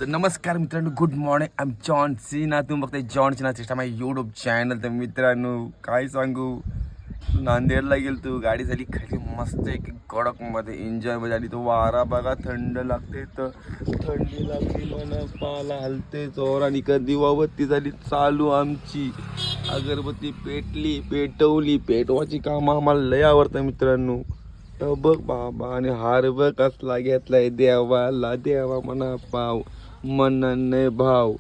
तर नमस्कार मित्रांनो, good morning. I am John Sinha. तुम्ही बघताय जॉन सिन्हा चेष्टा माझ्या यूट्यूब चॅनल. तर मित्रांनो काय सांगू, नांदेडला गेलो तू, गाडी झाली खाली मस्त एक कडकमध्ये एन्जॉय मध्ये आली. तो वारा बघा थंड लागते, तर थंडी लागली म्हणा, पाला हलते जोर. आणि का दिवाबत्ती झाली चालू आमची, अगरबत्ती पेटवली. पेटवाची काम आम्हाला लय आवडतं मित्रांनो. बघ बाबा, आणि हार बघ कसला घेतलाय देवाला, देवा म्हणा पाव मनने भाव.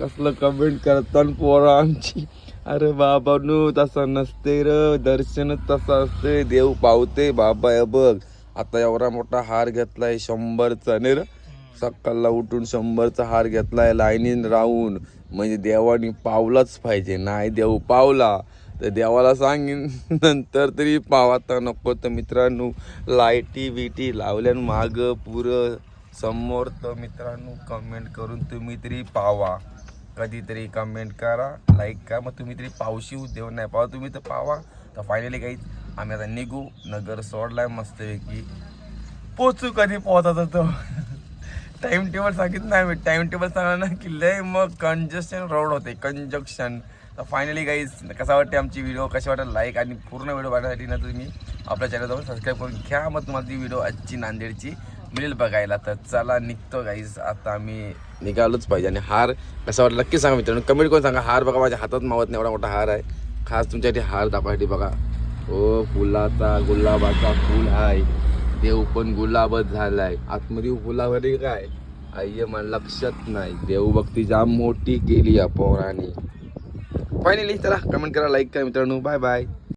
कसलं कमेंट करतात पोरा आमची. अरे बाबा नो, तसं नसते र, दर्शन तसं असते, देव पावते बाबा. बघ आता एवढा मोठा हार घेतलाय 100चा नाही र, सकाळला उठून 100चा हार घेतलाय लाईनीन राहून. म्हणजे देवानी पावलाच पाहिजे, नाही देव पावला तर देवाला सांगेन नंतर तरी पावाता नको. तर मित्रांनो लाईटी बिटी लावल्यान माग पुरं समोर. तर मित्रांनो कमेंट करून तुम्ही तरी पावा, कधीतरी कमेंट करा, लाईक करा. मग तुम्ही तरी पावशी देव नाही पावा तुम्ही तर पावा. तर फायनली काहीच आम्ही आता निघू, नगर सोडलाय मस्तपैकी. पोचू कधी पोहतात होतो टाइम टेबल सांगितलं नाही मी, टाइम टेबल सांगा ना की लय मग कंजक्शन रोड होते, कंजक्शन. तर फायनली गाईज कसा वाटते आमची व्हिडिओ, कशी वाटत लाईक आणि पूर्ण व्हिडिओ बघण्यासाठी ना तुम्ही आपल्या चॅनल जाऊन सबस्क्राईब करून घ्या. मग तुम्हाला ती व्हिडिओ आजची नांदेडची मिळेल बघायला. तर चला निघतो गाईज, आता आम्ही निघालोच पाहिजे. आणि हार कसा वाटला नक्की सांगा मित्रांनो, कमेंट करून सांगा. हार बघा माझ्या हातात मावत नाही, एवढा मोठा हार आहे. खास तुमच्यासाठी हार दाखवायसाठी बघा. हो फुलाचा, गुलाबाचा फुल आहे. देव पण गुलाबच झालाय, आतमध्ये फुलावरी काय आय मला लक्षात नाही. देवभक्ती जाम मोठी केली या पोराने. फायनली चला कमेंट करा, लाईक करा मित्रांनो. Bye bye.